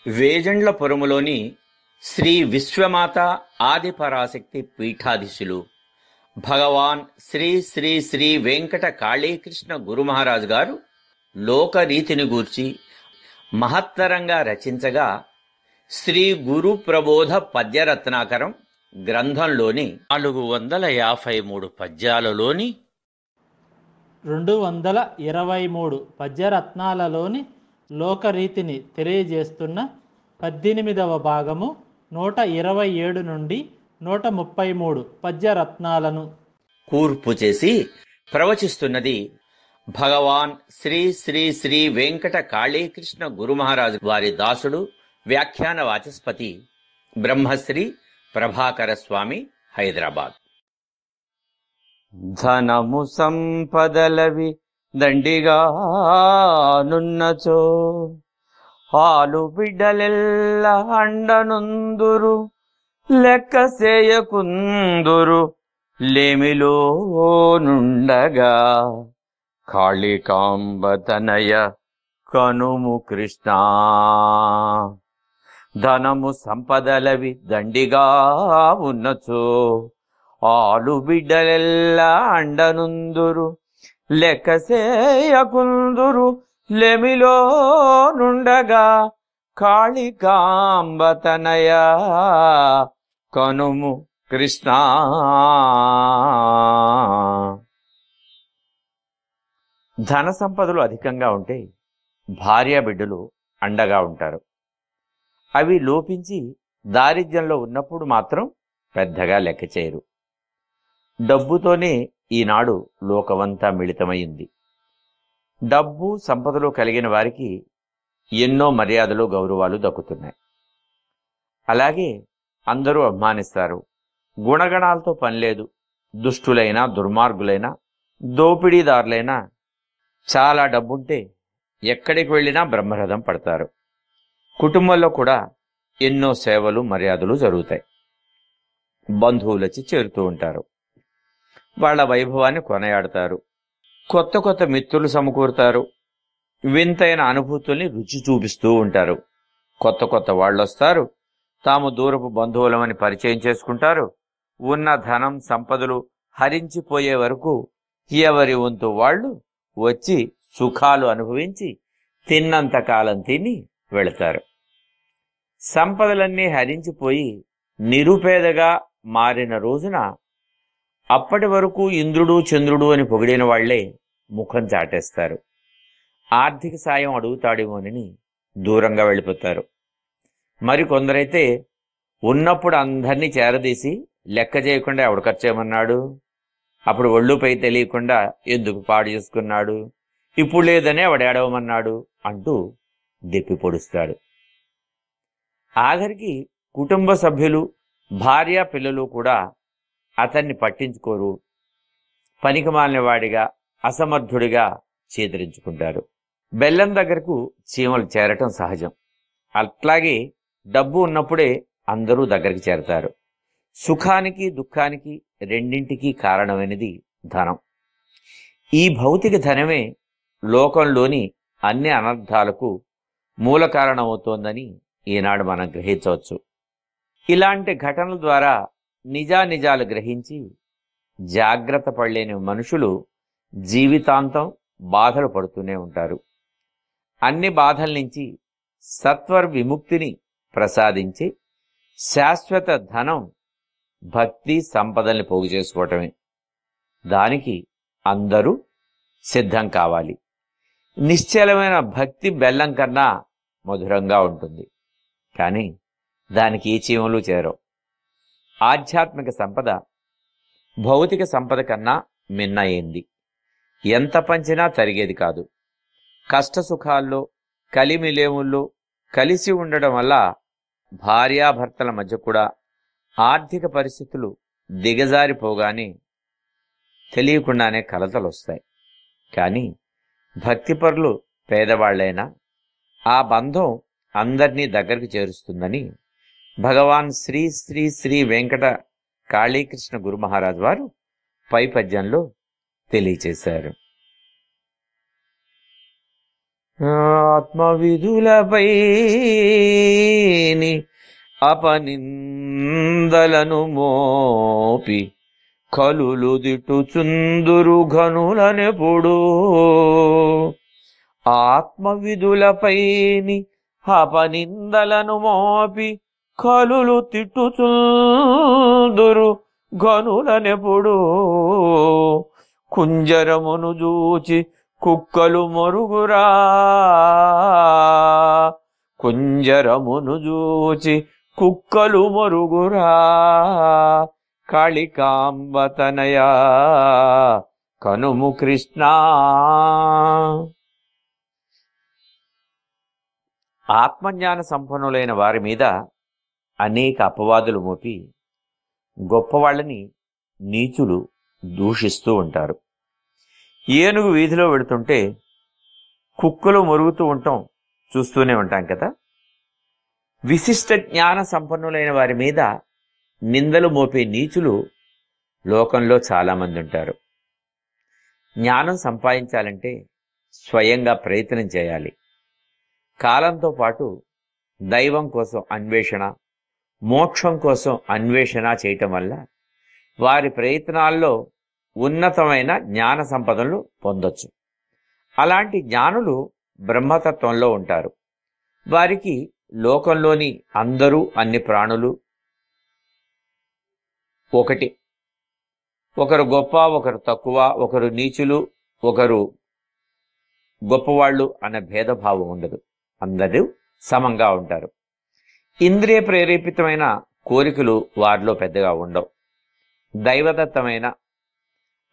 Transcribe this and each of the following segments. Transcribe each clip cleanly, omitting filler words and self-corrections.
వేజండ్లపురములోని శ్రీ విశ్వమాత ఆదిపరాశక్తి పీఠాధీశులు భగవాన్ శ్రీ శ్రీ శ్రీ వెంకట కాళీకృష్ణ గురుమహారాజు గారు లోకరీతిని గూర్చి మహత్తరంగా రచించగా శ్రీ గురు ప్రబోధ పద్యరత్నాకరం గ్రంథంలోని 453 పద్యాలలోని 223 పద్యరత్నాలలోని లోకరీతిని తెలియజేస్తున్న 18వ భాగము 127 నుండి 133 పద్యరత్నాలను కూర్పు చేసి ప్రవచిస్తున్నది భగవాన్ శ్రీ శ్రీ శ్రీ వెంకట కాళీకృష్ణ గురుమహారాజు వారి దాసుడు వ్యాఖ్యాన వాచస్పతి బ్రహ్మశ్రీ ప్రభాకర స్వామి, హైదరాబాద్. ధనము సంపదలవి దండిగా నున్నచో ఆలు బిడ్డలెల్ల అండనుందురు లెక్క చేయకుందురు లేమిలో నుండగా కాళికాంబతనయ కనుము కృష్ణ. ధనము సంపదలవి దండిగా ఉన్నచో ఆలు బిడ్డలెల్లా అండనుందురు లెక్క చేయకుందురు లెమిలో నుండగా కాళికాంబతనయ కనుము కృష్ణ. ధన సంపదలు అధికంగా ఉంటే భార్య బిడ్డలు అండగా ఉంటారు. అవి లోపించి దారిద్ర్యంలో ఉన్నప్పుడు మాత్రం పెద్దగా లెక్క చేయరు. డబ్బుతోనే ఈనాడు లోకమంతా మిళితమైంది. డబ్బు సంపదలు కలిగిన వారికి ఎన్నో మర్యాదలు గౌరవాలు దక్కుతున్నాయి. అలాగే అందరూ అభిమానిస్తారు. గుణగణాలతో పనిలేదు. దుష్టులైనా దుర్మార్గులైనా దోపిడీదారులైనా చాలా డబ్బుంటే ఎక్కడికి వెళ్ళినా బ్రహ్మరథం పడతారు. కుటుంబంలో కూడా ఎన్నో సేవలు మర్యాదలు జరుగుతాయి. బంధువులొచ్చి చేరుతూ ఉంటారు. వాళ్ళ వైభవాన్ని కొనయాడతారు. కొత్త కొత్త మిత్రులు సమకూరుతారు. వింతైన అనుభూతుల్ని రుచి చూపిస్తూ ఉంటారు. కొత్త కొత్త వాళ్ళు వస్తారు. తాము దూరపు బంధువులమని పరిచయం చేసుకుంటారు. ఉన్న ధనం సంపదలు హరించిపోయే వరకు ఎవరి వంతు వాళ్ళు వచ్చి సుఖాలు అనుభవించి తిన్నంతకాలం తిని వెళతారు. సంపదలన్నీ హరించిపోయి నిరుపేదగా మారిన రోజున అప్పటి వరకు ఇంద్రుడు చంద్రుడు అని పొగిడిన వాళ్లే ముఖం చాటేస్తారు. ఆర్థిక సాయం అడుగుతాడేమోనని దూరంగా వెళ్ళిపోతారు. మరికొందరైతే ఉన్నప్పుడు అందరినీ చేరదీసి లెక్క చేయకుండా ఎవడు ఖర్చేయమన్నాడు, అప్పుడు ఒళ్ళుపై తెలియకుండా ఎందుకు పాడు చేసుకున్నాడు, ఇప్పుడు లేదనే వాడేడవమన్నాడు అంటూ దెప్పి పొడుస్తాడు. ఆఖరికి కుటుంబ సభ్యులు భార్య పిల్లలు కూడా అతన్ని పట్టించుకోరు. పనికిమాలిన వాడిగా అసమర్థుడిగా చేదరించుకుంటారు. బెల్లం దగ్గరకు చీమలు చేరటం సహజం. అట్లాగే డబ్బు ఉన్నప్పుడే అందరూ దగ్గరికి చేరతారు. సుఖానికి దుఃఖానికి రెండింటికి కారణమైనది ధనం. ఈ భౌతిక ధనమే లోకంలోని అన్ని అనర్థాలకు మూల కారణమవుతోందని ఈనాడు మనం గ్రహించవచ్చు. ఇలాంటి ఘటనల ద్వారా నిజానిజాలు గ్రహించి జాగ్రత్త పడలేని మనుషులు జీవితాంతం బాధలు పడుతూనే ఉంటారు. అన్ని బాధల నుంచి సత్వర విముక్తిని ప్రసాదించి శాశ్వత ధనం భక్తి సంపదల్ని పోగు చేసుకోవటమే. దానికి అందరూ సిద్ధం కావాలి. నిశ్చలమైన భక్తి బెల్లం కన్నా మధురంగా ఉంటుంది. కానీ దానికి ఏ చీమలు చేరవు. ఆధ్యాత్మిక సంపద భౌతిక సంపద కన్నా మిన్నయింది. ఎంత పంచినా తరిగేది కాదు. కష్టసుఖాల్లో కలిమిలేముల్లో కలిసి ఉండడం వల్ల భార్యాభర్తల మధ్య కూడా ఆర్థిక పరిస్థితులు దిగజారిపోగానే తెలియకుండానే కలతలు వస్తాయి. కానీ భక్తిపరులు పేదవాళ్లైనా ఆ బంధం అందరినీ దగ్గరికి చేరుస్తుందని భగవాన్ శ్రీ శ్రీ శ్రీ వెంకట కాళీకృష్ణ గురుమహారాజు వారు పై పద్యంలో తెలియచేశారు. ఆత్మవిధులపై అపనిందలను మోపి కలులు దిట్టుచుందురు ఘనులనెప్పుడు ఆత్మవిధులపైని అపనిందలను మోపి కలులు తిట్టుచుందురు ఘనులనెప్పుడు కుంజరమును జూచి కుక్కలు మొరుగురా కుంజరమును జూచి కుక్కలు మొరుగురా కాళికాంబతనయ కనుము కృష్ణ. ఆత్మజ్ఞాన సంపన్నులైన వారి మీద అనేక అపవాదులు మోపి గొప్పవాళ్ళని నీచులు దూషిస్తూ ఉంటారు. ఏనుగు వీధిలో వెళుతుంటే కుక్కలు మొరుగుతూ ఉంటాం, చూస్తూనే ఉంటాం కదా. విశిష్ట జ్ఞాన సంపన్నులైన వారి మీద నిందలు మోపే నీచులు లోకంలో చాలామంది ఉంటారు. జ్ఞానం సంపాదించాలంటే స్వయంగా ప్రయత్నం చేయాలి. కాలంతో పాటు దైవం కోసం అన్వేషణ, మోక్షం కోసం అన్వేషణ చేయటం వల్ల వారి ప్రయత్నాల్లో ఉన్నతమైన జ్ఞాన సంపదలు పొందొచ్చు. అలాంటి జ్ఞానులు బ్రహ్మతత్వంలో ఉంటారు. వారికి లోకంలోని అందరూ, అన్ని ప్రాణులు ఒకటి. ఒకరు గొప్ప, ఒకరు తక్కువ, ఒకరు నీచులు, ఒకరు గొప్పవాళ్ళు అనే భేదభావం ఉండదు. అందరూ సమంగా ఉంటారు. ఇంద్రియ ప్రేరేపితమైన కోరికలు వారిలో పెద్దగా ఉండవు. దైవదత్తమైన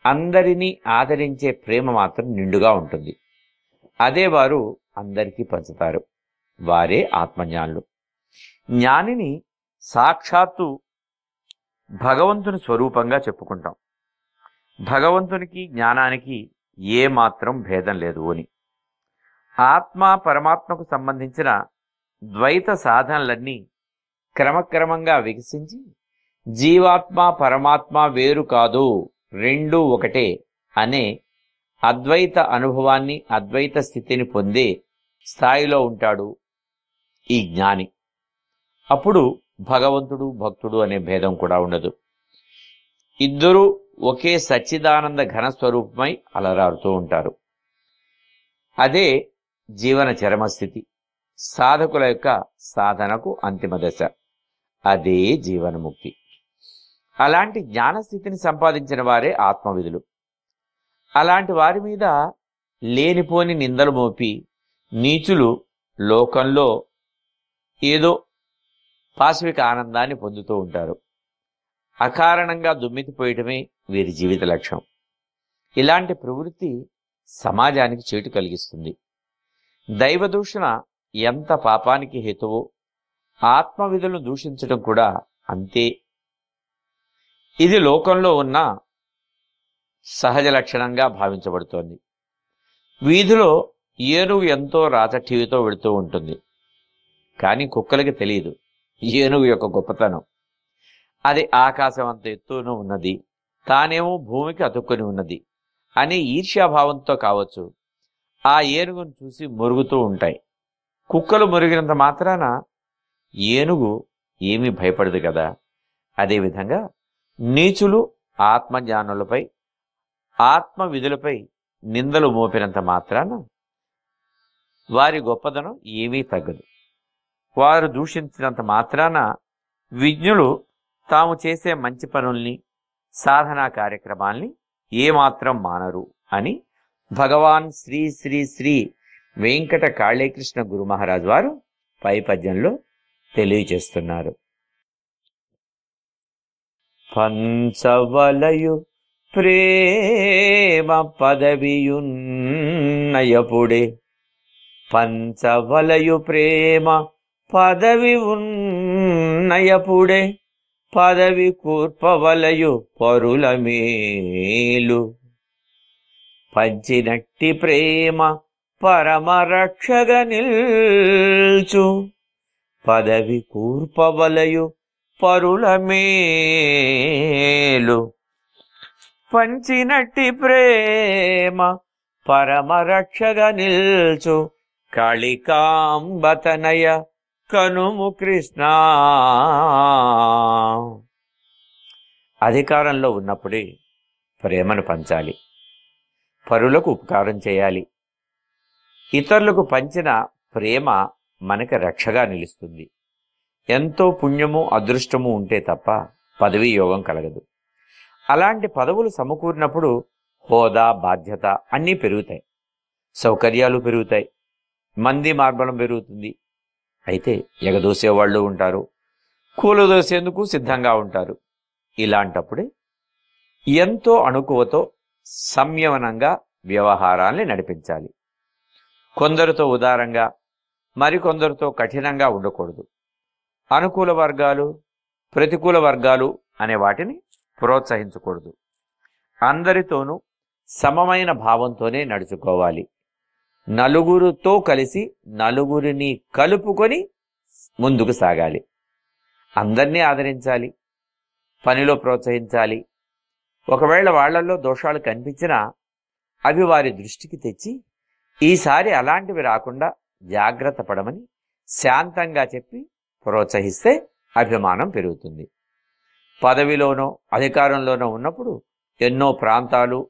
అందరినీ ఆదరించే ప్రేమ మాత్రం నిండుగా ఉంటుంది. అదే వారు అందరికీ పంచుతారు. వారే ఆత్మజ్ఞానులు. జ్ఞానిని సాక్షాత్తు భగవంతుని స్వరూపంగా చెప్పుకుంటాం. భగవంతునికి జ్ఞానానికి ఏమాత్రం భేదం లేదు అని. ఆత్మ పరమాత్మకు సంబంధించిన ద్వైత సాధనలన్నీ క్రమక్రమంగా వికసించి జీవాత్మ పరమాత్మ వేరు కాదు, రెండూ ఒకటే అనే అద్వైత అనుభవాన్ని, అద్వైత స్థితిని పొందే స్థాయిలో ఉంటాడు ఈ జ్ఞాని. అప్పుడు భగవంతుడు భక్తుడు అనే భేదం కూడా ఉండదు. ఇద్దరూ ఒకే సచ్చిదానంద ఘనస్వరూపమై అలరారుతూ ఉంటారు. అదే జీవన చరమస్థితి, సాధకుల యొక్క సాధనకు అంతిమ దశ. అదే జీవనముక్తి. అలాంటి జ్ఞానస్థితిని సంపాదించిన వారే ఆత్మవిధులు. అలాంటి వారి మీద లేనిపోని నిందలు మోపి నీచులు లోకంలో ఏదో పాశవిక ఆనందాన్ని పొందుతూ ఉంటారు. అకారణంగా దుమ్మెత్తిపోయటమే వీరి జీవిత లక్ష్యం. ఇలాంటి ప్రవృత్తి సమాజానికి చేటు కలిగిస్తుంది. దైవదూషణ ఎంత పాపానికి హేతువో ఆత్మవిధులను దూషించడం కూడా అంతే. ఇది లోకంలో ఉన్న సహజ లక్షణంగా భావించబడుతోంది. వీధిలో ఏనుగు ఎంతో రాచఠీవితో వెళుతూ ఉంటుంది. కానీ కుక్కలకి తెలియదు ఏనుగు యొక్క గొప్పతనం. అది ఆకాశం అంత ఎత్తున ఉన్నది, తానేమో భూమికి అతుక్కొని ఉన్నది అనే ఈర్ష్యాభావంతో కావచ్చు ఆ ఏనుగును చూసి మురుగుతూ ఉంటాయి. కుక్కలు మురిగినంత మాత్రాన ఏనుగు ఏమీ భయపడదు కదా. అదేవిధంగా నీచులు ఆత్మజ్ఞానులపై, ఆత్మ విధులపై నిందలు మోపినంత మాత్రాన వారి గొప్పదనం ఏమీ తగ్గదు. వారు దూషించినంత మాత్రాన విజ్ఞులు తాము చేసే మంచి పనుల్ని, సాధనా కార్యక్రమాల్ని ఏమాత్రం మానరు అని భగవాన్ శ్రీ శ్రీ శ్రీ వెంకట కాళీకృష్ణ గురు మహారాజ్ వారు పై పద్యంలో తెలియచేస్తున్నారు. పంచవలయు ప్రేమ పదవియున్నయపుడే, పంచవలయు ప్రేమ పదవి ఉన్నయపుడే, పదవి కూర్పవలయు పరుల మేలు, పంచినట్టి ప్రేమ పరమరక్షగ నిల్చు, పదవి కూర్పవలయు పరుల మేలు, పంచినట్టి ప్రేమ పరమరక్షగ నిల్చు, కాళికాంబతనయ కనుము కృష్ణ. అధికారంలో ఉన్నప్పుడే ప్రేమను పంచాలి, పరులకు ఉపకారం చేయాలి. ఇతరులకు పంచిన ప్రేమ మనకి రక్షగా నిలుస్తుంది. ఎంతో పుణ్యము అదృష్టము ఉంటే తప్ప పదవీ యోగం కలగదు. అలాంటి పదవులు సమకూరినప్పుడు హోదా, బాధ్యత అన్నీ పెరుగుతాయి, సౌకర్యాలు పెరుగుతాయి, మంది మార్బలం పెరుగుతుంది. అయితే ఎగదోసేవాళ్ళు ఉంటారు, కూలదోసేందుకు సిద్ధంగా ఉంటారు. ఇలాంటప్పుడే ఎంతో అణుకువతో సంయమనంగా వ్యవహారాల్ని నడిపించాలి. కొందరితో ఉదారంగా, మరికొందరితో కఠినంగా ఉండకూడదు. అనుకూల వర్గాలు, ప్రతికూల వర్గాలు అనే వాటిని ప్రోత్సహించకూడదు. అందరితోనూ సమమైన భావంతోనే నడుచుకోవాలి. నలుగురితో కలిసి నలుగురిని కలుపుకొని ముందుకు సాగాలి. అందరినీ ఆదరించాలి, పనిలో ప్రోత్సహించాలి. ఒకవేళ వాళ్లలో దోషాలు కనిపించినా అవి వారి దృష్టికి తెచ్చి ఈసారి అలాంటివి రాకుండా జాగ్రత్త పడమని శాంతంగా చెప్పి ప్రోత్సహిస్తే అభిమానం పెరుగుతుంది. పదవిలోనో అధికారంలోనో ఉన్నప్పుడు ఎన్నో ప్రాంతాలు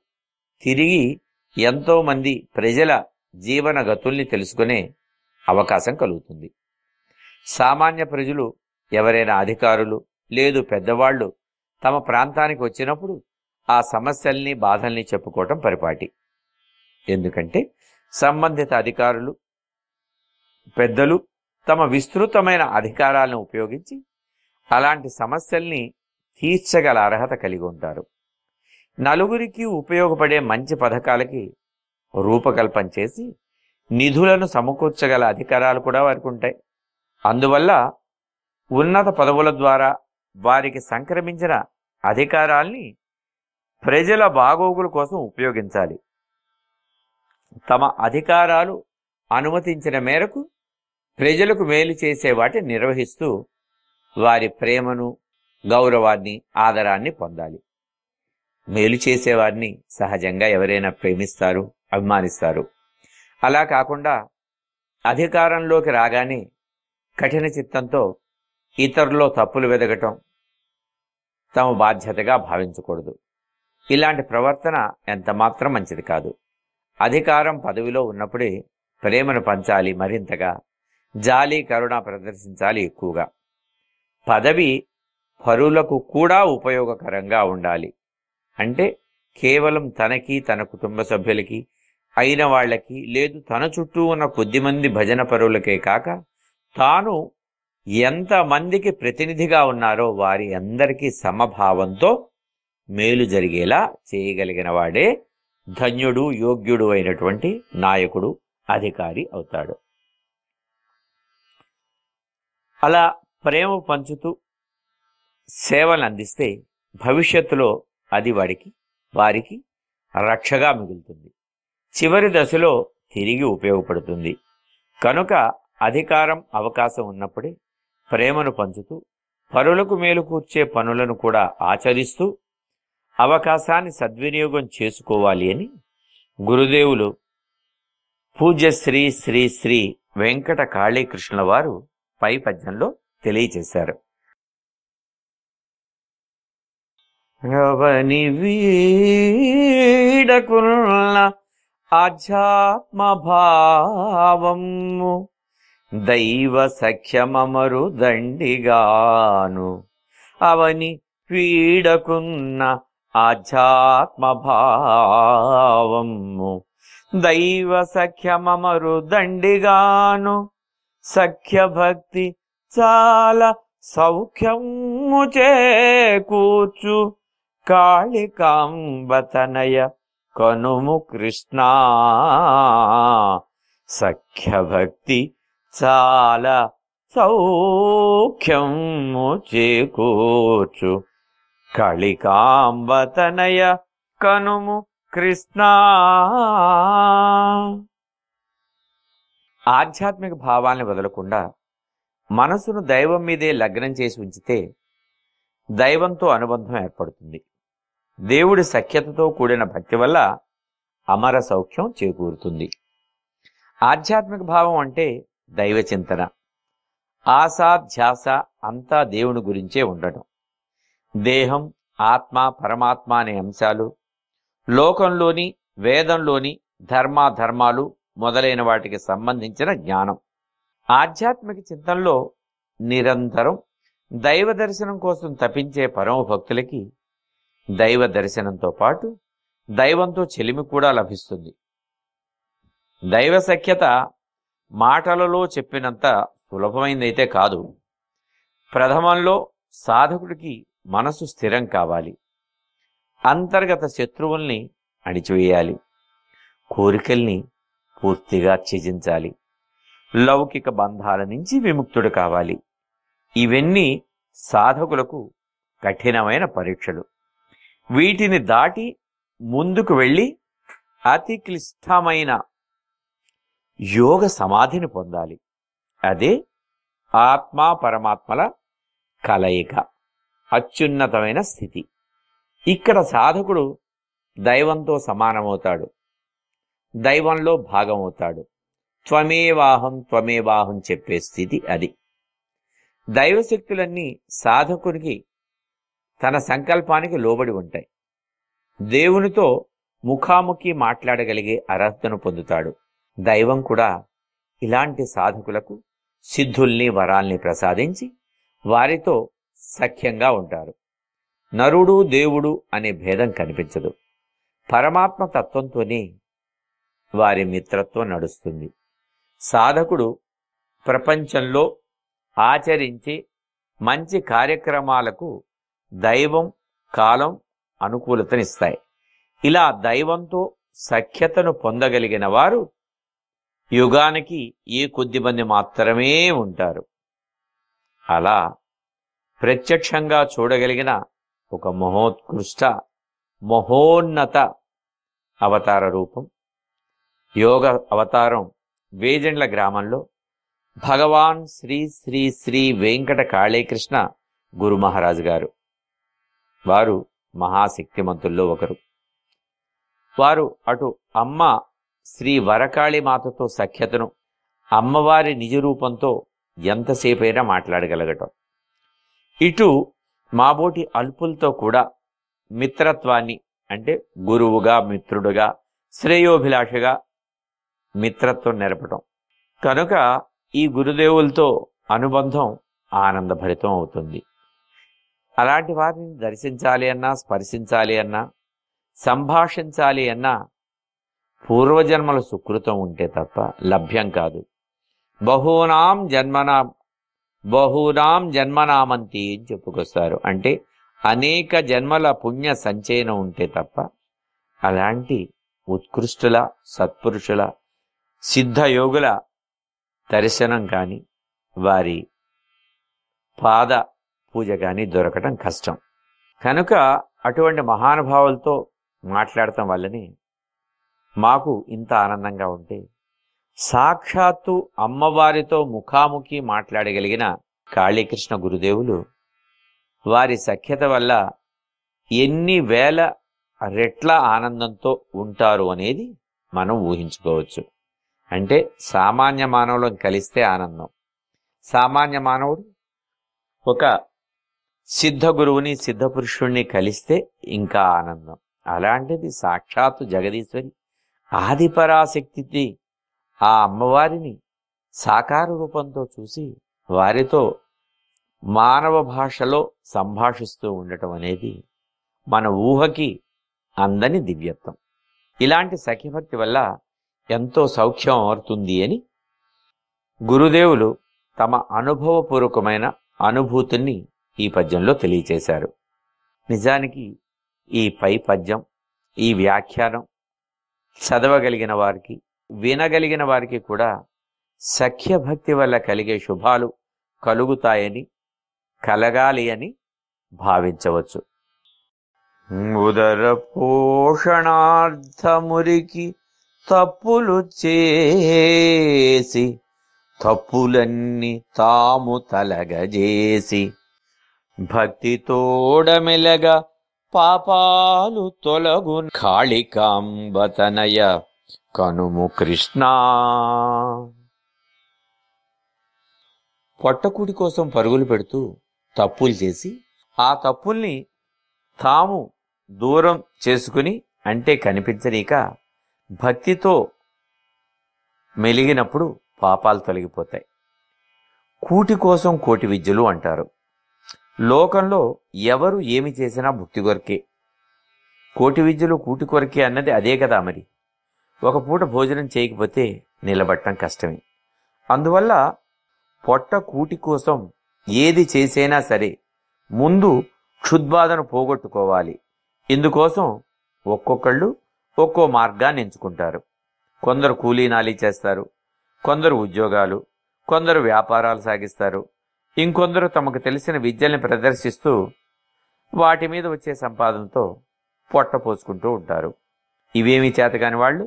తిరిగి ఎంతో మంది ప్రజల జీవన గతుల్ని తెలుసుకునే అవకాశం కలుగుతుంది. సామాన్య ప్రజలు ఎవరైనా అధికారులు లేదు పెద్దవాళ్లు తమ ప్రాంతానికి వచ్చినప్పుడు ఆ సమస్యల్ని, బాధల్ని చెప్పుకోవటం పరిపాటి. ఎందుకంటే సంబంధిత అధికారులు, పెద్దలు తమ విస్తృతమైన అధికారాలను ఉపయోగించి అలాంటి సమస్యల్ని తీర్చగల అర్హత కలిగి ఉంటారు. నలుగురికి ఉపయోగపడే మంచి పథకాలకి రూపకల్పన చేసి నిధులను సమకూర్చగల అధికారాలు కూడా వారికి ఉంటాయి. అందువల్ల ఉన్నత పదవుల ద్వారా వారికి సంక్రమించిన అధికారాల్ని ప్రజల బాగోగుల కోసం ఉపయోగించాలి. తమ అధికారాలు అనుమతించిన మేరకు ప్రజలకు మేలు చేసే వాటిని నిర్వహిస్తూ వారి ప్రేమను, గౌరవాన్ని, ఆదరాన్ని పొందాలి. మేలు చేసేవారిని సహజంగా ఎవరైనా ప్రేమిస్తారు, అభిమానిస్తారు. అలా కాకుండా అధికారంలోకి రాగానే కఠిన చిత్తంతో ఇతరుల్లో తప్పులు వెదగటం తమ బాధ్యతగా భావించకూడదు. ఇలాంటి ప్రవర్తన ఎంతమాత్రం మంచిది కాదు. అధికారం, పదవిలో ఉన్నప్పుడే ప్రేమను పంచాలి, మరింతగా జాలి, కరుణ ప్రదర్శించాలి ఎక్కువగా. పదవి పరులకు కూడా ఉపయోగకరంగా ఉండాలి. అంటే కేవలం తనకి, తన కుటుంబ సభ్యులకి అయిన వాళ్ళకి, లేదు తన చుట్టూ ఉన్న కొద్దిమంది భజన పరులకే కాక తాను ఎంతమందికి ప్రతినిధిగా ఉన్నారో వారి అందరికీ సమభావంతో మేలు జరిగేలా చేయగలిగిన వాడే ధన్యుడు, యోగ్యుడు అయినటువంటి నాయకుడు, అధికారి అవుతాడు. అలా ప్రేమ పంచుతూ సేవలు అందిస్తే భవిష్యత్తులో అది వారికి రక్షగా మిగులుతుంది. చివరి దశలో తిరిగి ఉపయోగపడుతుంది. కనుక అధికారం, అవకాశం ఉన్నప్పుడే ప్రేమను పంచుతూ పరులకు మేలు కూర్చే పనులను కూడా ఆచరిస్తూ అవకాశాన్ని సద్వినియోగం చేసుకోవాలి అని గురుదేవులు పూజ్య శ్రీ శ్రీ శ్రీ వెంకట కాళీకృష్ణుల వారు పై పద్యంలో తెలియచేశారు. అవని వీడకున్న ఆధ్యాత్మ భావము దైవ సఖ్యమరు దండిగాను. అవని వీడకున్న ఆధ్యాత్మ భావము దైవ సఖ్యమరు దండిగాను. సఖ్య భక్తి చాలా సౌఖ్యము చేకూర్చు కాళికాంబతనయ కనుము కృష్ణ. సఖ్య భక్తి చాలా సౌఖ్యము చేకూర్చు కాళికాంబతనయ కనుము కృష్ణ. ఆధ్యాత్మిక భావాల్ని వదలకుండా మనసును దైవం మీదే లగ్నం చేసి ఉంచితే దైవంతో అనుబంధం ఏర్పడుతుంది. దేవుడి సఖ్యతతో కూడిన భక్తి వల్ల అమర సౌఖ్యం చేకూరుతుంది. ఆధ్యాత్మిక భావం అంటే దైవ చింతన. ఆశా ధ్యాస అంతా దేవుని గురించే ఉండటం. దేహం, ఆత్మ, పరమాత్మ అనే అంశాలు, లోకంలోని వేదంలోని ధర్మాలు మొదలైన వాటికి సంబంధించిన జ్ఞానం. ఆధ్యాత్మిక చింతనలో నిరంతరం దైవ దర్శనం కోసం తపించే పరమ భక్తులకి దైవ దర్శనంతో పాటు దైవంతో చెలిమి కూడా లభిస్తుంది. దైవ సఖ్యత మాటలలో చెప్పినంత సులభమైందైతే కాదు. ప్రథమంలో సాధకుడికి మనసు స్థిరం కావాలి. అంతర్గత శత్రువుల్ని అణిచివేయాలి. కోరికల్ని పూర్తిగా త్యజించాలి. లౌకిక బంధాల నుంచి విముక్తుడు కావాలి. ఇవన్నీ సాధకులకు కఠినమైన పరీక్షలు. వీటిని దాటి ముందుకు వెళ్ళి అతి క్లిష్టమైన యోగ సమాధిని పొందాలి. అదే ఆత్మ పరమాత్మల కలయిక, అత్యున్నతమైన స్థితి. ఇక్కడ సాధకుడు దైవంతో సమానమవుతాడు, దైవంలో భాగమవుతాడు. త్వమేవాహం చెప్పే స్థితి అది. దైవశక్తులన్నీ సాధకునికి తన సంకల్పానికి లోబడి ఉంటాయి. దేవునితో ముఖాముఖి మాట్లాడగలిగే అర్హతను పొందుతాడు. దైవం కూడా ఇలాంటి సాధకులకు సిద్ధుల్ని వరాల్ని ప్రసాదించి వారితో సఖ్యంగా ఉంటారు. నరుడు దేవుడు అనే భేదం కనిపించదు. పరమాత్మ తత్వంతోనే వారి మిత్రత్వం నడుస్తుంది. సాధకుడు ప్రపంచంలో ఆచరించే మంచి కార్యక్రమాలకు దైవం, కాలం అనుకూలతనిస్తాయి. ఇలా దైవంతో సఖ్యతను పొందగలిగిన వారు యుగానికి ఏ కొద్దిమంది మాత్రమే ఉంటారు. అలా ప్రత్యక్షంగా చూడగలిగిన ఒక మహోన్నత అవతార రూపం, యోగ అవతారం వేజండ్ల గ్రామంలో భగవాన్ శ్రీ శ్రీ శ్రీ వెంకట కాళీకృష్ణ గురు మహారాజు గారు. వారు మహాశక్తిమంతుల్లో ఒకరు. వారు అటు అమ్మ శ్రీ వరకాళీమాతతో సఖ్యతను, అమ్మవారి నిజరూపంతో ఎంతసేపైనా మాట్లాడగలగటం, ఇటు మాబోటి అల్పులతో కూడా మిత్రత్వాన్ని, అంటే గురువుగా మిత్రుడుగా శ్రేయోభిలాషగా మిత్రత్వం నెరపటం. కనుక ఈ గురుదేవులతో అనుబంధం ఆనందభరితం అవుతుంది. అలాంటి వారిని దర్శించాలి అన్నా, స్పర్శించాలి అన్నా, సంభాషించాలి అన్నా పూర్వజన్మల సుకృతం ఉంటే తప్ప లభ్యం కాదు. బహూనాం జన్మనామంతి అని చెప్పుకొస్తారు. అంటే అనేక జన్మల పుణ్య సంచయనం ఉంటే తప్ప అలాంటి ఉత్కృష్టుల, సత్పురుషుల, సిద్ధయోగుల దర్శనం కానీ వారి పాద పూజ కానీ దొరకటం కష్టం. కనుక అటువంటి మహానుభావులతో మాట్లాడటం వల్లనే మాకు ఇంత ఆనందంగా ఉంటే, సాక్షాత్తు అమ్మవారితో ముఖాముఖి మాట్లాడగలిగిన కాళీకృష్ణ గురుదేవులు వారి సఖ్యత వల్ల ఎన్ని వేల రెట్ల ఆనందంతో ఉంటారు అనేది మనం ఊహించుకోవచ్చు. అంటే సామాన్య మానవులను కలిస్తే ఆనందం, సామాన్య మానవుడు ఒక సిద్ధ గురువుని, సిద్ధ పురుషుణ్ణి కలిస్తే ఇంకా ఆనందం. అలాంటిది సాక్షాత్తు జగదీశ్వరి ఆదిపరాశక్తి ఆ అమ్మవారిని సాకార రూపంతో చూసి వారితో మానవ భాషలో సంభాషిస్తూ ఉండటం అనేది మన ఊహకి అందని దివ్యత్వం. ఇలాంటి సఖ్యభక్తి వల్ల ఎంతో సౌఖ్యం అవుతుంది అని గురుదేవులు తమ అనుభవపూర్వకమైన అనుభూతిని ఈ పద్యంలో తెలియచేశారు. నిజానికి ఈ పై పద్యం, ఈ వ్యాఖ్యానం చదవగలిగిన వారికి, వినగలిగిన వారికి కూడా సఖ్యభక్తి వల్ల కలిగే శుభాలు కలుగుతాయని, కలగాలి అని భావించవచ్చు. ఉదర పోషణార్థమురికి తప్పులు చేసి, తప్పులన్నీ తాము తలగజేసి, భక్తితోడమెలగా పాపాలు తొలగు కాళికాంబతనయ కనుము కృష్ణ. పొట్టకూటి కోసం పరుగులు పెడుతూ తప్పులు చేసి ఆ తప్పుల్ని తాము దూరం చేసుకుని, అంటే కనిపించనీక భక్తితో మెలిగినప్పుడు పాపాలు తొలగిపోతాయి. కూటి కోసం కోటి విద్యలు అంటారు. లోకంలో ఎవరు ఏమి చేసినా భుక్తి కొరకే. కోటి విద్యలు కూటి కొరకే అన్నది అదే కదా. మరి ఒక పూట భోజనం చేయకపోతే నిలబట్టడం కష్టమే. అందువల్ల పొట్ట కూటి కోసం ఏది చేసైనా సరే ముందు క్షుద్బాధను పోగొట్టుకోవాలి. ఇందుకోసం ఒక్కొక్కళ్ళు ఒక్కో మార్గాన్ని ఎంచుకుంటారు. కొందరు కూలీ నాలీ చేస్తారు, కొందరు ఉద్యోగాలు, కొందరు వ్యాపారాలు సాగిస్తారు, ఇంకొందరు తమకు తెలిసిన విద్యల్ని ప్రదర్శిస్తూ వాటి మీద వచ్చే సంపాదనతో పొట్ట పోసుకుంటూ ఉంటారు. ఇవేమీ చేతకాని వాళ్ళు,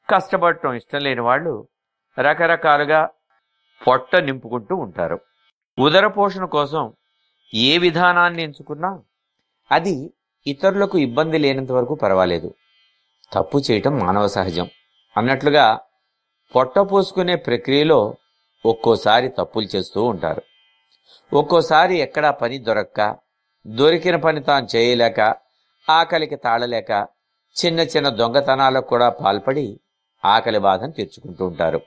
కష్టపడటం ఇష్టం లేని వాళ్ళు రకరకాలుగా పొట్ట నింపుకుంటూ ఉంటారు. ఉదర పోషణ కోసం ఏ విధానాన్ని ఎంచుకున్నా అది ఇతరులకు ఇబ్బంది లేనంత వరకు పర్వాలేదు. తప్పు చేయటం మానవ సహజం అన్నట్లుగా పొట్ట పోసుకునే ప్రక్రియలో ఒక్కోసారి తప్పులు చేస్తూ ఉంటారు. ఒక్కోసారి ఎక్కడా పని దొరక్క, దొరికిన పని తాను చేయలేక, ఆకలికి తాళలేక చిన్న చిన్న దొంగతనాలకు కూడా పాల్పడి ఆకలి బాధను తీర్చుకుంటూ ఉంటారు.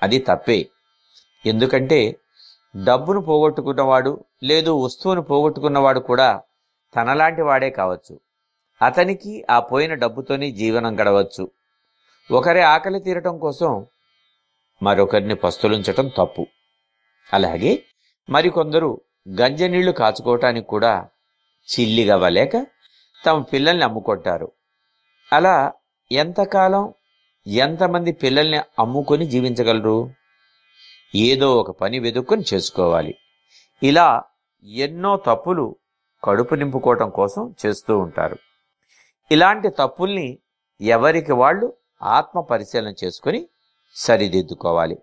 అది తప్పే. ఎందుకంటే డబ్బును పోగొట్టుకున్నవాడు, లేదు వస్తువును పోగొట్టుకున్నవాడు కూడా తనలాంటి వాడే కావచ్చు. అతనికి ఆ పోయిన డబ్బుతోనే జీవనం గడవచ్చు. ఒకరి ఆకలి తీరటం కోసం మరొకరిని పస్తులుంచటం తప్పు. అలాగే మరికొందరు గంజనీళ్లు కాచుకోవటానికి కూడా చిల్లిగవ్వలేక తమ పిల్లల్ని అమ్ముకుంటారు. అలా ఎంతకాలం ఎంతమంది పిల్లల్ని అమ్ముకొని జీవించగలరు? ఏదో ఒక పని వెతుక్కుని చేసుకోవాలి. ఇలా ఎన్నో తప్పులు కడుపు నింపుకోవటం కోసం చేస్తూ ఉంటారు. ఇలాంటి తప్పుల్ని ఎవరికి వాళ్ళు ఆత్మ పరిశీలన చేసుకుని సరిదిద్దుకోవాలి.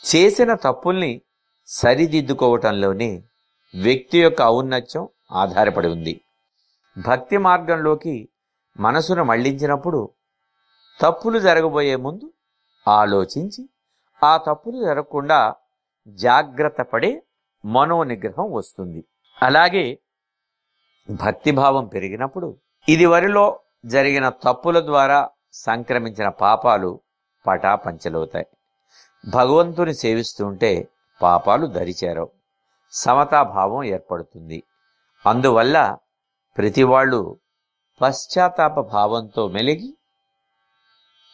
చేసిన తప్పుల్ని సరిదిద్దుకోవటంలోనే వ్యక్తి యొక్క ఔన్నత్యం ఆధారపడి ఉంది. భక్తి మార్గంలోకి మనసును మళ్లించినప్పుడు తప్పులు జరగబోయే ముందు ఆలోచించి ఆ తప్పులు జరగకుండా జాగ్రత్త పడే మనోనిగ్రహం వస్తుంది. అలాగే భక్తిభావం పెరిగినప్పుడు ఇదివరలో జరిగిన తప్పుల ద్వారా సంక్రమించిన పాపాలు పటాపంచలవుతాయి. భగవంతుని సేవిస్తుంటే పాపాలు దరిచేరవు, సమతాభావం ఏర్పడుతుంది. అందువల్ల ప్రతివాళ్ళు పశ్చాత్తాప భావంతో మెలిగి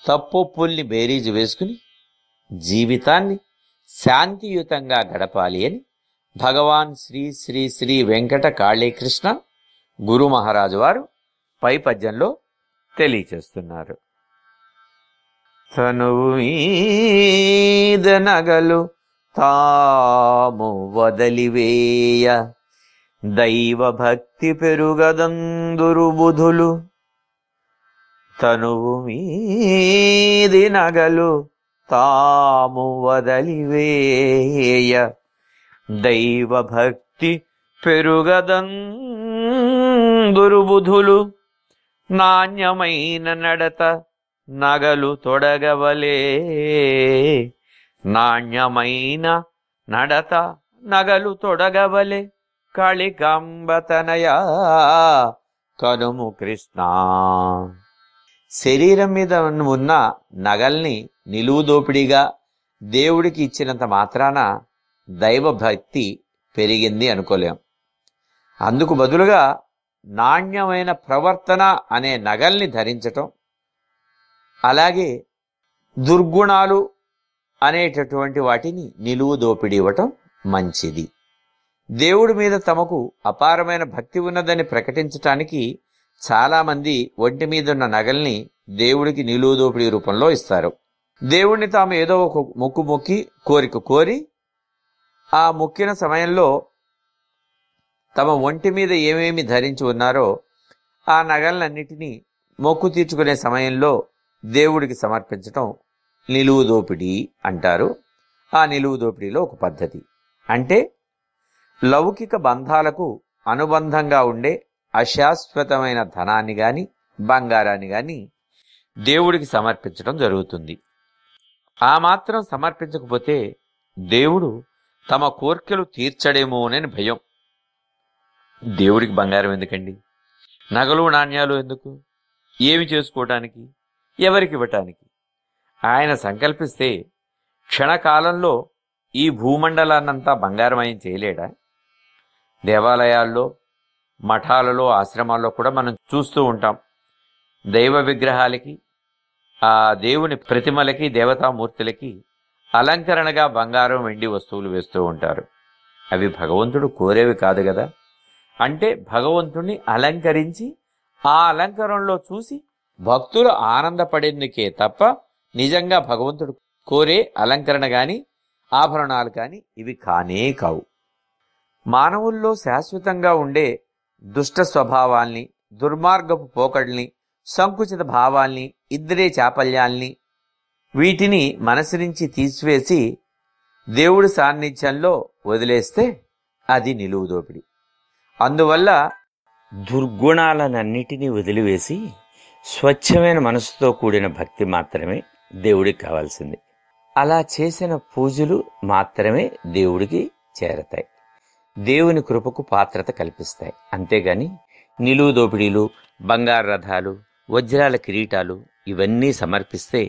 తప్పొప్పుల్ని బేరీజు వేసుకుని జీవితాన్ని శాంతియుతంగా గడపాలి అని భగవాన్ శ్రీ శ్రీ శ్రీ వెంకట కాళీకృష్ణ గురు మహారాజు వారు పై పద్యంలో తెలియచేస్తున్నారు. తనువు మీద నగలు తాము వదలివేయ, దైవ భక్తి పెరుగదందురు బుధులు. తనువు మీది నగలు తాము వదలివేయ, దైవ భక్తి పెరుగదందురు బుధులు. నాణ్యమైన నడత నగలు తొడగవలే, నాణ్యమైన నడత నగలు తొడగవలే. కాళికాంబతనయ కనుము కృష్ణ. శరీరం మీద ఉన్న నగల్ని నిలువు దోపిడిగా దేవుడికి ఇచ్చినంత మాత్రాన దైవ భక్తి పెరిగింది అనుకోలేం. అందుకు బదులుగా నాణ్యమైన ప్రవర్తన అనే నగల్ని ధరించటం, అలాగే దుర్గుణాలు అనేటటువంటి వాటిని నిలువు దోపిడి ఇవ్వటం మంచిది. దేవుడి మీద తమకు అపారమైన భక్తి ఉన్నదని ప్రకటించటానికి చాలామంది ఒంటి మీదున్న నగల్ని దేవుడికి నిలువు దోపిడీ రూపంలో ఇస్తారు. దేవుణ్ణి తాము ఏదో ఒక మొక్కు మొక్కి కోరిక కోరి ఆ మొక్కిన సమయంలో తమ ఒంటి మీద ఏమేమి ధరించి ఉన్నారో ఆ నగలన్నిటినీ మొక్కు తీర్చుకునే సమయంలో దేవుడికి సమర్పించటం నిలువు దోపిడీ అంటారు. ఆ నిలువు దోపిడీలో ఒక పద్ధతి అంటే లౌకిక బంధాలకు అనుబంధంగా ఉండే అశాశ్వతమైన ధనాన్ని గాని బంగారాన్ని గాని దేవుడికి సమర్పించడం జరుగుతుంది. ఆ మాత్రం సమర్పించకపోతే దేవుడు తమ కోర్కెలు తీర్చడేమోనని భయం. దేవుడికి బంగారం ఎందుకండి? నగలు నాణ్యాలు ఎందుకు? ఏమి చేసుకోవటానికి, ఎవరికి ఇవ్వటానికి? ఆయన సంకల్పిస్తే క్షణకాలంలో ఈ భూమండలాన్నంతా బంగారమయం చేయలేడా? దేవాలయాల్లో, మఠాలలో, ఆశ్రమాల్లో కూడా మనం చూస్తూ ఉంటాం. దైవ విగ్రహాలకి, ఆ దేవుని ప్రతిమలకి, దేవతామూర్తులకి అలంకరణగా బంగారం, వెండి వస్తువులు వేస్తూ ఉంటారు. అవి భగవంతుడు కోరేవి కాదు కదా. అంటే భగవంతుణ్ణి అలంకరించి ఆ అలంకరణలో చూసి భక్తులు ఆనందపడేందుకే తప్ప నిజంగా భగవంతుడు కోరే అలంకరణ గాని, ఆభరణాలు కాని ఇవి కానే కావు. మానవుల్లో శాశ్వతంగా ఉండే దుష్ట స్వభావాల్ని, దుర్మార్గపు పోకడ్ని, సంకుచిత భావాల్ని, ఇంద్రియ చాపల్యాల్ని, వీటిని మనసు నుంచి తీసివేసి దేవుడి సాన్నిధ్యంలో వదిలేస్తే అది నిలువు దోపిడి. అందువల్ల దుర్గుణాలనన్నిటినీ వదిలివేసి స్వచ్ఛమైన మనసుతో కూడిన భక్తి మాత్రమే దేవుడికి కావాల్సింది. అలా చేసిన పూజలు మాత్రమే దేవుడికి చేరతాయి, దేవుని కృపకు పాత్రత కల్పిస్తాయి. అంతేగాని నిలువు దోపిడీలు, బంగారు రథాలు, వజ్రాల కిరీటాలు ఇవన్నీ సమర్పిస్తే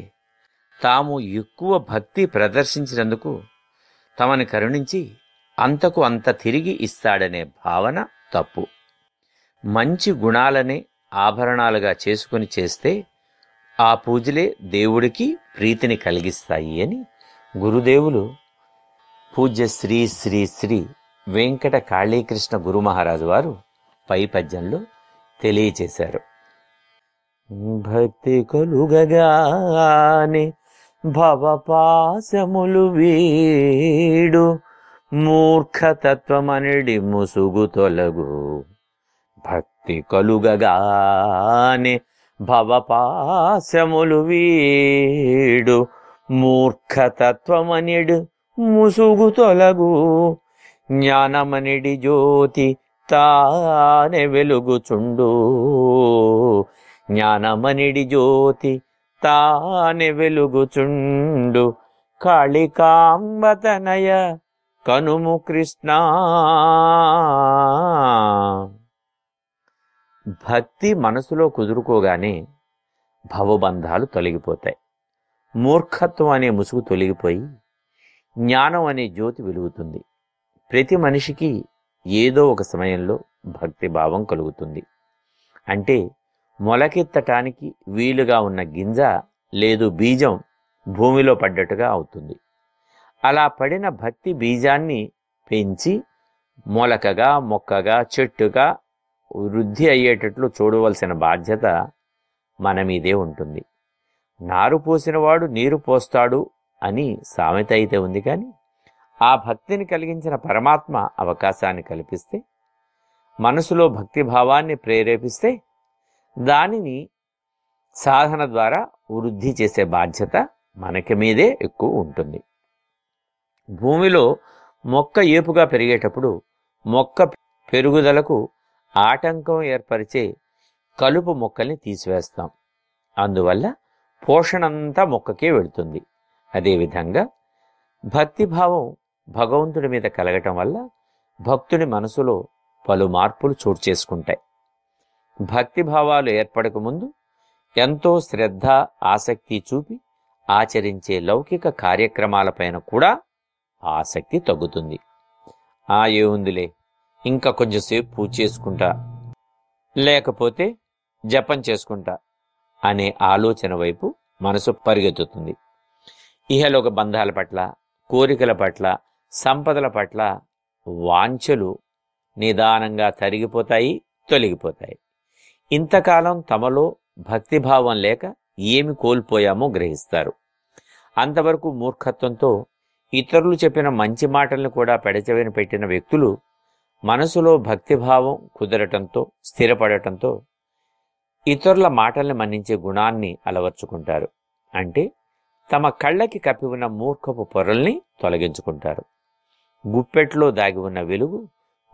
తాము ఎక్కువ భక్తి ప్రదర్శించినందుకు తమని కరుణించి అంతకు అంత తిరిగి ఇస్తాడనే భావన తప్పు. మంచి గుణాలనే ఆభరణాలుగా చేసుకుని చేస్తే ఆ పూజలే దేవుడికి ప్రీతిని కలిగిస్తాయి అని గురుదేవులు పూజ్య శ్రీ శ్రీ శ్రీ వెంకట కాళీకృష్ణ గురు మహారాజు వారు పై పద్యంలో తెలియచేశారు. భక్తి కలుగగానే భవపాశములు వీడు, మూర్ఖతత్వమనిడి ముసుగు తొలగు. భక్తి కలుగగానే భవపాశములు వీడు, మూర్ఖతత్వమనిడు ముసుగు తొలగు. జ్ఞానమనిడి జ్యోతి తానే వెలుగుచుండు, జ్ఞానమనిడి జ్యోతి తానే వెలుగుచుండు. కాళికాంబతనయ కనుము కృష్ణ. భక్తి మనసులో కుదురుకోగానే భవబంధాలు తొలగిపోతాయి. మూర్ఖత్వం అనే ముసుగు తొలగిపోయి జ్ఞానం అనే జ్యోతి వెలుగుతుంది. ప్రతి మనిషికి ఏదో ఒక సమయంలో భక్తి భావం కలుగుతుంది. అంటే మొలకెత్తటానికి వీలుగా ఉన్న గింజ లేదు బీజం భూమిలో పడ్డట్టుగా అవుతుంది. అలా పడిన భక్తి బీజాన్ని పెంచి మొలకగా, మొక్కగా, చెట్టుగా వృద్ధి అయ్యేటట్లు చూడవలసిన బాధ్యత మన మీదే ఉంటుంది. నారు పోసినవాడు నీరు పోస్తాడు అని సామెత అయితే ఉంది, కానీ ఆ భక్తిని కలిగించిన పరమాత్మ అవకాశాన్ని కల్పిస్తే, మనసులో భక్తిభావాన్ని ప్రేరేపిస్తే దానిని సాధన ద్వారా వృద్ధి చేసే బాధ్యత మనకి మీదే ఎక్కువ ఉంటుంది. భూమిలో మొక్క ఏపుగా పెరిగేటప్పుడు మొక్క పెరుగుదలకు ఆటంకం ఏర్పరిచే కలుపు మొక్కల్ని తీసివేస్తాం. అందువల్ల పోషణంతా మొక్కకే వెళుతుంది. అదేవిధంగా భక్తిభావం భగవంతుడి మీద కలగటం వల్ల భక్తుడి మనసులో పలు మార్పులు చోటు చేసుకుంటాయి. భక్తిభావాలు ఏర్పడకముందు ఎంతో శ్రద్ధ, ఆసక్తి చూపి ఆచరించే లౌకిక కార్యక్రమాలపైన కూడా ఆసక్తి తగ్గుతుంది. ఏముందిలే, ఇంకా కొంచెంసేపు పూజ చేసుకుంటా, లేకపోతే జపం చేసుకుంటా అనే ఆలోచన వైపు మనసు పరిగెత్తుతుంది. ఇహలోక బంధాల పట్ల, కోరికల పట్ల, సంపదల పట్ల వాంఛలు నిదానంగా తరిగిపోతాయి, తొలగిపోతాయి. ఇంతకాలం తమలో భక్తిభావం లేక ఏమి కోల్పోయామో గ్రహిస్తారు. అంతవరకు మూర్ఖత్వంతో ఇతరులు చెప్పిన మంచి మాటల్ని కూడా పెడచెవిన పెట్టిన వ్యక్తులు మనసులో భక్తిభావం కుదరటంతో, స్థిరపడటంతో ఇతరుల మాటల్ని మన్నించే గుణాన్ని అలవర్చుకుంటారు. అంటే తమ కళ్ళకి కప్పి ఉన్న మూర్ఖపు పొరల్ని తొలగించుకుంటారు. గుప్పెట్లో దాగి ఉన్న వెలుగు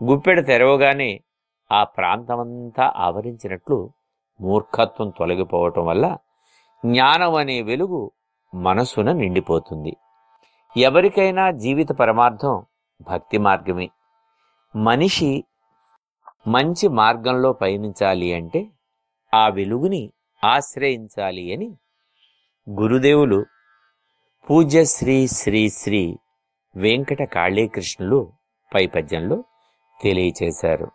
గుప్పెడు తెరవగానే ఆ ప్రాంతమంతా ఆవరించినట్లు మూర్ఖత్వం తొలగిపోవటం వల్ల జ్ఞానం అనే వెలుగు మనసున నిండిపోతుంది. ఎవరికైనా జీవిత పరమార్థం భక్తి మార్గమే. మనిషి మంచి మార్గంలో పయనించాలి అంటే ఆ వెలుగుని ఆశ్రయించాలి అని గురుదేవులు పూజ్య శ్రీ శ్రీ శ్రీ వెంకట కాళీకృష్ణులు పై పద్యంలో తెలియచేశారు.